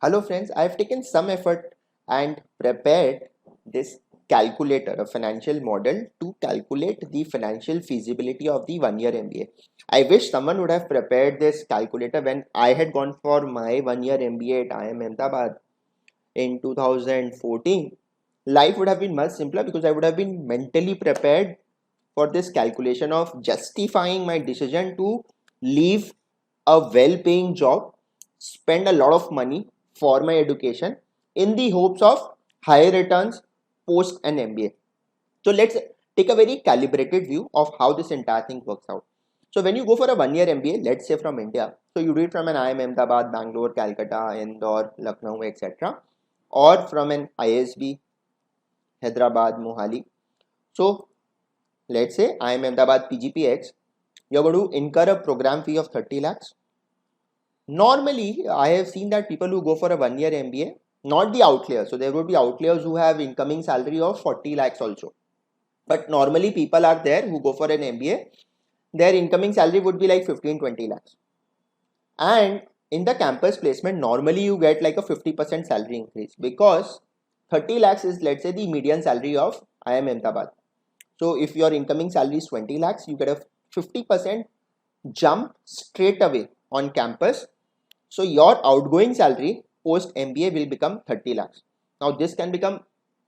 Hello friends, I have taken some effort and prepared this calculator, a financial model to calculate the financial feasibility of the 1 year MBA. I wish someone would have prepared this calculator when I had gone for my 1 year MBA at IIM Ahmedabad in 2014. Life would have been much simpler because I would have been mentally prepared for this calculation of justifying my decision to leave a well paying job, spend a lot of money for my education in the hopes of higher returns post an MBA. So let's take a very calibrated view of how this entire thing works out. So when you go for a 1 year MBA, let's say from India, so you do it from an IIM Ahmedabad, Bangalore, Calcutta, Indore, Lucknow, etc., or from an ISB, Hyderabad, Mohali. So let's say IIM Ahmedabad PGPX, you're going to incur a program fee of 30 lakhs. Normally, I have seen that people who go for a 1 year MBA, not the outliers. So there would be outliers who have incoming salary of 40 lakhs also. But normally people are there who go for an MBA, their incoming salary would be like 15-20 lakhs. And in the campus placement, normally you get like a 50% salary increase because 30 lakhs is, let's say, the median salary of IIM Ahmedabad. So if your incoming salary is 20 lakhs, you get a 50% jump straight away on campus. So your outgoing salary post MBA will become 30 lakhs. Now this can become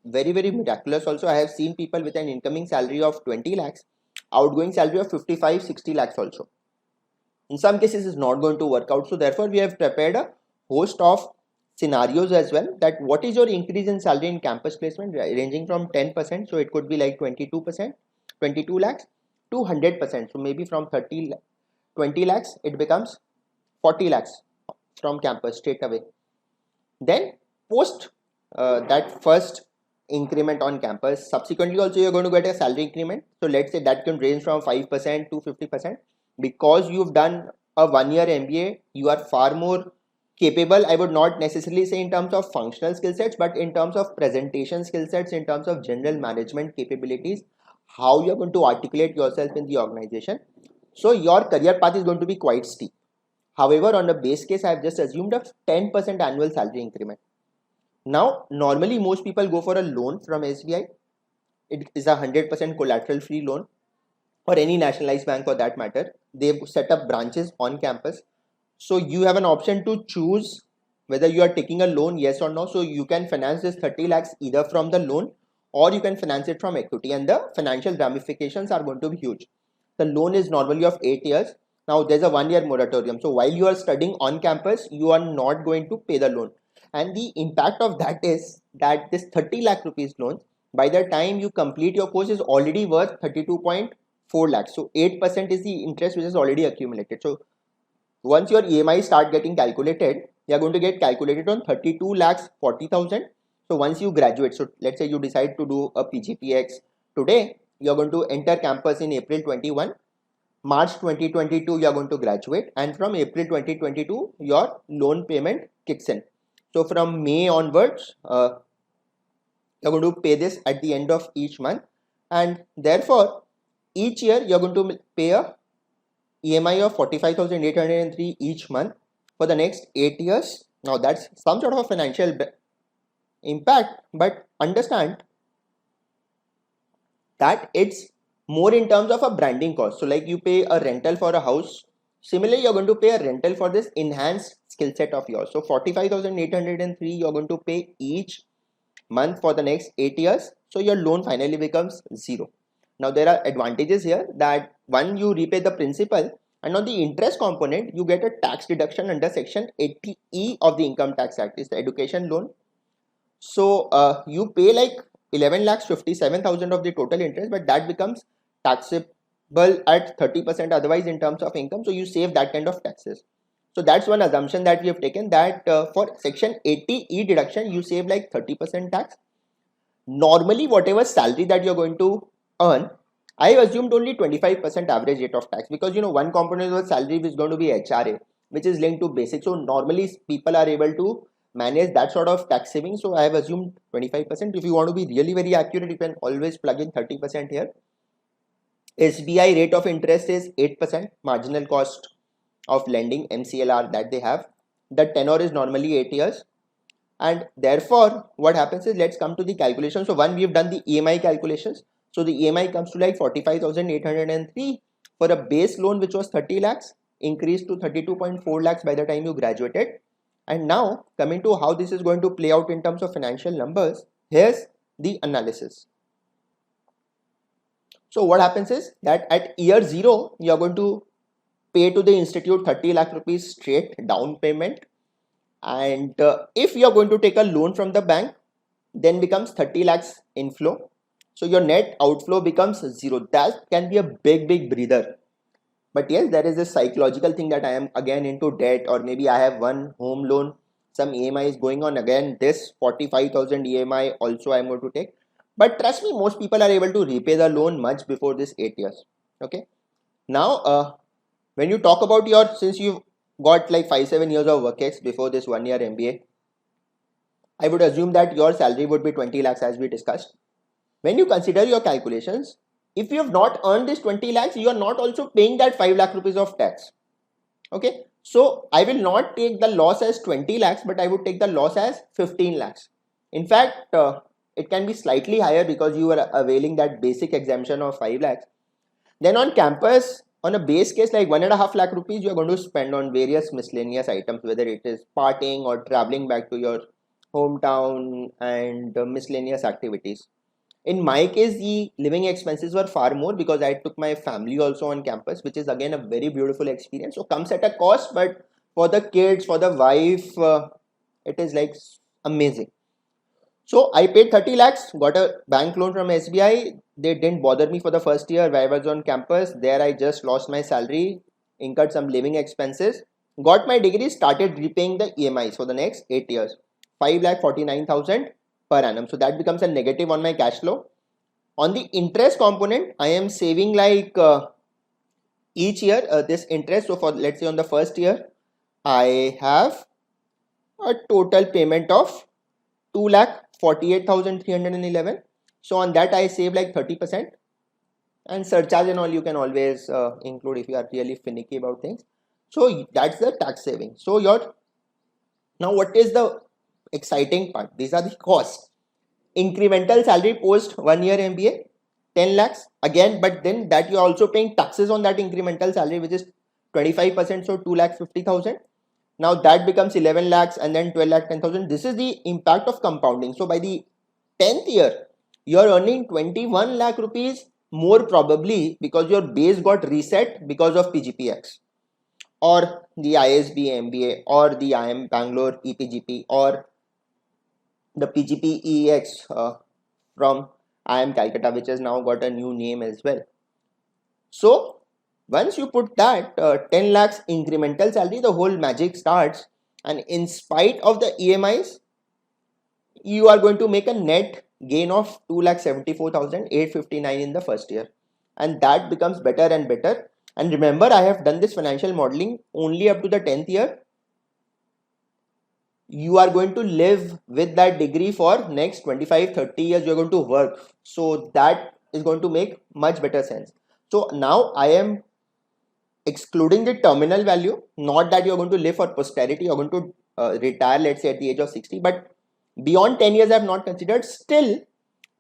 very, very miraculous also. I have seen people with an incoming salary of 20 lakhs, outgoing salary of 55-60 lakhs also. In some cases it's not going to work out. So therefore we have prepared a host of scenarios as well, that what is your increase in salary in campus placement ranging from 10%, so it could be like 22%, 22 lakhs to 100%. So maybe from 20 lakhs it becomes 40 lakhs from campus straight away. Then post that first increment on campus, subsequently also you're going to get a salary increment. So let's say that can range from 5% to 50%. Because you've done a 1 year MBA, you are far more capable. I would not necessarily say in terms of functional skill sets, but in terms of presentation skill sets, in terms of general management capabilities, how you're going to articulate yourself in the organization. So your career path is going to be quite steep. However, on the base case, I have just assumed a 10% annual salary increment. Now, normally most people go for a loan from SBI. It is a 100% collateral free loan, or any nationalized bank for that matter. They've set up branches on campus. So you have an option to choose whether you are taking a loan, yes or no. So you can finance this 30 lakhs either from the loan or you can finance it from equity, and the financial ramifications are going to be huge. The loan is normally of 8 years. Now there's a 1 year moratorium. So while you are studying on campus, you are not going to pay the loan. And the impact of that is that this 30 lakh rupees loan, by the time you complete your course, is already worth 32.4 lakhs. So 8% is the interest which is already accumulated. So once your EMI start getting calculated, you are going to get calculated on 32 lakhs 40,000. So once you graduate, so let's say you decide to do a PGPX today, you are going to enter campus in April 21. March 2022 you are going to graduate, and from April 2022 your loan payment kicks in. So from May onwards, you're going to pay this at the end of each month, and therefore each year you're going to pay a EMI of 45,803 each month for the next 8 years. Now that's some sort of a financial impact, but understand that it's more in terms of a branding cost. So like you pay a rental for a house, similarly you're going to pay a rental for this enhanced skill set of yours. So 45,803 you're going to pay each month for the next 8 years. So your loan finally becomes zero. Now there are advantages here, that one, you repay the principal, and on the interest component you get a tax deduction under section 80E of the Income Tax Act. It's the education loan. So you pay like 11 lakhs 57,000 of the total interest, but that becomes taxable at 30% otherwise in terms of income. So you save that kind of taxes. So that's one assumption that we have taken, that for section 80E deduction you save like 30% tax. Normally whatever salary that you're going to earn, I assumed only 25% average rate of tax, because one component of salary is going to be HRA, which is linked to basic. So normally people are able to manage that sort of tax saving. So I have assumed 25%. If you want to be really very accurate, you can always plug in 30% here. SBI rate of interest is 8%, marginal cost of lending, MCLR, that they have. The tenor is normally 8 years. And therefore what happens is, let's come to the calculation. So one, we've done the EMI calculations. So the EMI comes to like 45,803 for a base loan which was 30 lakhs, increased to 32.4 lakhs by the time you graduated. And now coming to how this is going to play out in terms of financial numbers, here's the analysis. So what happens is that at year 0, you are going to pay to the institute 30 lakh rupees straight down payment. And if you are going to take a loan from the bank, then becomes 30 lakhs inflow. So your net outflow becomes 0. That can be a big breather. But yes, there is a psychological thing that I am again into debt, or maybe I have one home loan, some EMI is going on, again this 45,000 EMI also I am going to take. But trust me, most people are able to repay the loan much before this 8 years. Okay. Now, when you talk about your, since you've got like 5-7 years of work ex before this 1 year MBA, I would assume that your salary would be 20 lakhs as we discussed. When you consider your calculations, if you have not earned this 20 lakhs, you are not also paying that 5 lakh rupees of tax. Okay. So I will not take the loss as 20 lakhs, but I would take the loss as 15 lakhs. In fact, it can be slightly higher because you are availing that basic exemption of 5 lakhs. Then on campus, on a base case like 1.5 lakh rupees, you are going to spend on various miscellaneous items, whether it is partying or traveling back to your hometown and miscellaneous activities. In my case, the living expenses were far more because I took my family also on campus, which is again a very beautiful experience. So comes at a cost, but for the kids, for the wife, it is like amazing. So I paid 30 lakhs, got a bank loan from SBI. They didn't bother me for the first year where I was on campus. There I just lost my salary, incurred some living expenses, got my degree, started repaying the EMIs for the next 8 years. 5,49,000 per annum. So that becomes a negative on my cash flow. On the interest component, I am saving like each year this interest. So for, let's say, on the first year, I have a total payment of 2,48,311. So on that I save like 30%, and surcharge and all you can always include if you are really finicky about things. So that's the tax saving. So now what is the exciting part? These are the costs. Incremental salary post 1 year MBA, 10 lakhs again, but then that you are also paying taxes on that incremental salary, which is 25%, so 2,50,000. Now that becomes 11 lakhs and then 12 lakh 10,000. This is the impact of compounding. So by the 10th year, you are earning 21 lakh rupees more probably because your base got reset because of PGPX or the ISB MBA or the IIM Bangalore EPGP or the PGPEX from IIM Calcutta, which has now got a new name as well. So once you put that 10 lakhs incremental salary, the whole magic starts, and in spite of the EMIs, you are going to make a net gain of 2,74,859 in the first year, and that becomes better and better. And remember, I have done this financial modeling only up to the 10th year. You are going to live with that degree for next 25-30 years. You're going to work, so that is going to make much better sense. So now I am excluding the terminal value, not that you're going to live for posterity, you're going to retire, let's say, at the age of 60, but beyond 10 years I have not considered. Still,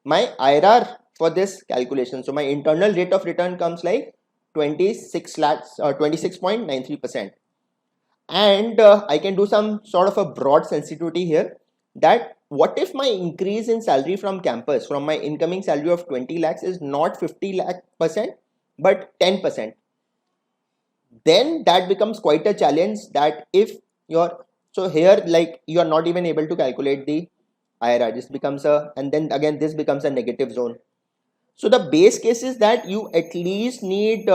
my IRR for this calculation, so my internal rate of return comes like 26 lakhs or 26.93%. And I can do some sort of a broad sensitivity here, that what if my increase in salary from campus, from my incoming salary of 20 lakhs is not 50 lakh percent but 10%. Then that becomes quite a challenge, that if you're, so here like you are not even able to calculate the IRR. This becomes a, and then again this becomes a negative zone. So the base case is that you at least need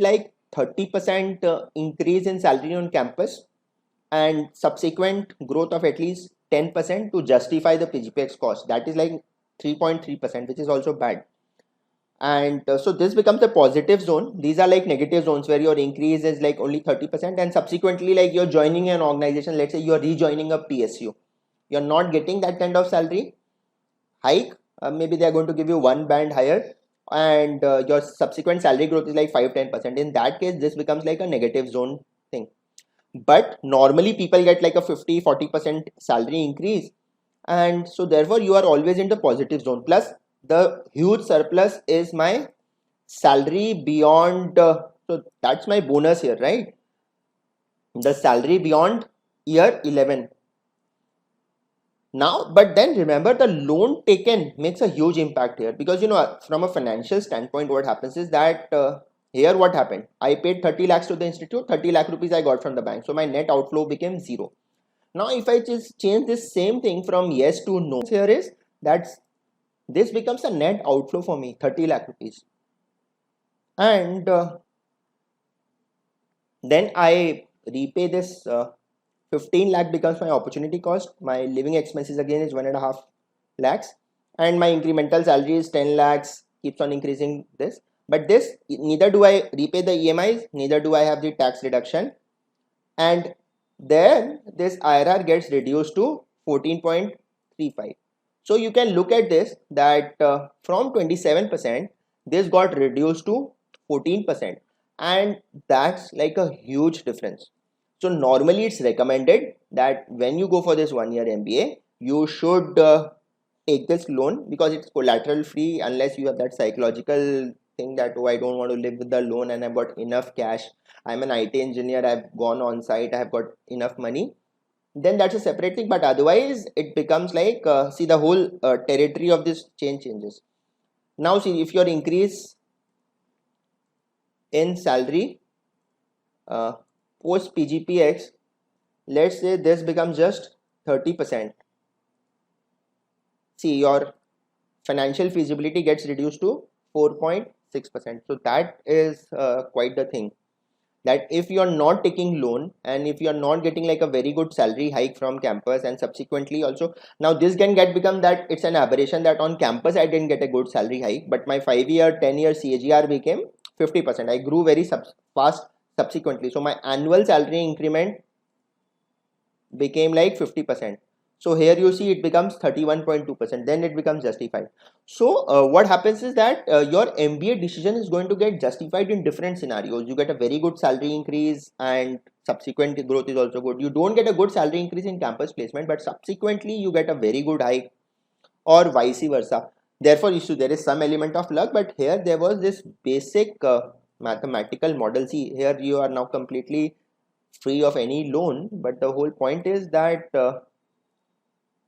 like 30% increase in salary on campus and subsequent growth of at least 10% to justify the PGPX cost. That is like 3.3%, which is also bad. And so this becomes a positive zone. These are like negative zones where your increase is like only 30%, and subsequently like you're joining an organization, let's say you're rejoining a PSU, you're not getting that kind of salary hike. Maybe they're going to give you one band higher, and your subsequent salary growth is like 5-10%. In that case, this becomes like a negative zone thing. but normally people get like a 50-40% salary increase, and so therefore you are always in the positive zone. Plus the huge surplus is my salary beyond, so that's my bonus here, right? The salary beyond year 11. Now, but then remember, the loan taken makes a huge impact here, because from a financial standpoint, what happens is that here what happened, I paid 30 lakhs to the institute, 30 lakh rupees I got from the bank, so my net outflow became zero. Now if I just change this same thing from yes to no, here is that this becomes a net outflow for me, 30 lakh rupees, and then I repay this 15 lakh becomes my opportunity cost. My living expenses again is 1.5 lakhs, and my incremental salary is 10 lakhs, keeps on increasing this. But this, neither do I repay the EMIs, neither do I have the tax reduction, and then this IRR gets reduced to 14.35. So you can look at this that from 27%, this got reduced to 14%, and that's like a huge difference. So normally it's recommended that when you go for this 1 year MBA, you should take this loan, because it's collateral free, unless you have that psychological thing that, oh, I don't want to live with the loan and I've got enough cash, I'm an IT engineer, I've gone on site, I have got enough money, then that's a separate thing. But otherwise it becomes like, see, the whole territory of this changes. Now see, if your increase in salary post PGPX, let's say this becomes just 30%, see, your financial feasibility gets reduced to 4.6%. so that is quite the thing, that if you're not taking loan and if you're not getting like a very good salary hike from campus, and subsequently also, now this can become that it's an aberration that on campus I didn't get a good salary hike, but my 5-year 10-year CAGR became 50%. I grew very fast subsequently, so my annual salary increment became like 50%. So here you see it becomes 31.2%, then it becomes justified. So what happens is that your MBA decision is going to get justified in different scenarios. You get a very good salary increase and subsequent growth is also good. You don't get a good salary increase in campus placement, but subsequently you get a very good hike, or vice versa. Therefore, there is some element of luck, but here there was this basic mathematical model. See, here you are now completely free of any loan, but the whole point is that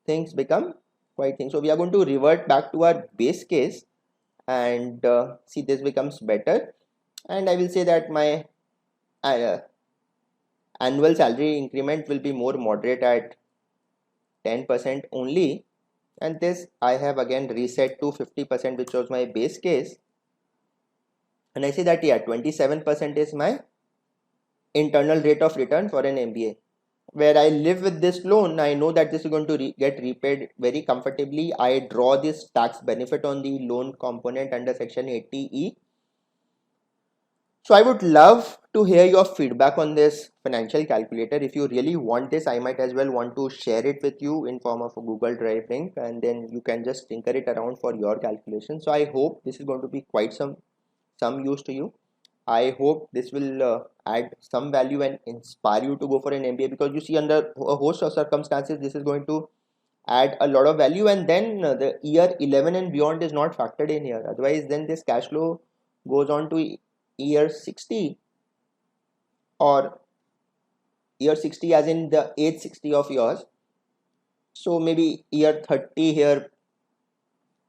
things become quite things. So we are going to revert back to our base case, and see, this becomes better, and I will say that my annual salary increment will be more moderate at 10% only, and this I have again reset to 50%, which was my base case, and I say that, yeah, 27% is my internal rate of return for an MBA. Where I live with this loan, I know that this is going to get repaid very comfortably. I draw this tax benefit on the loan component under section 80E. So I would love to hear your feedback on this financial calculator. If you really want this, I might as well want to share it with you in form of a Google Drive link, and then you can just tinker it around for your calculation. So I hope this is going to be quite some use to you. I hope this will add some value and inspire you to go for an MBA, because you see, under a host of circumstances, this is going to add a lot of value, and then the year 11 and beyond is not factored in here. Otherwise, then this cash flow goes on to year 60, or year 60 as in the age 60 of yours. So maybe year 30 here,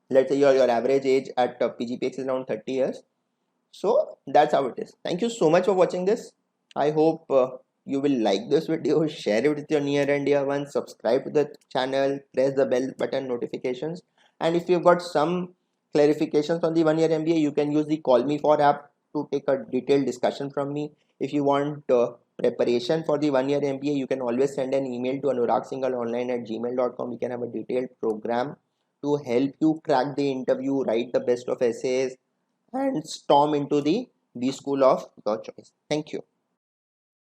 let's say your average age at PGPX is around 30 years. So that's how it is. Thank you so much for watching this. I hope you will like this video, share it with your near and dear ones, subscribe to the channel, press the bell button notifications, and if you've got some clarifications on the 1 year MBA, you can use the Call Me For app to take a detailed discussion from me. If you want preparation for the 1 year MBA, you can always send an email to anuragsingalonline@gmail.com. We can have a detailed program to help you crack the interview, write the best of essays, and storm into the B school of your choice. Thank you.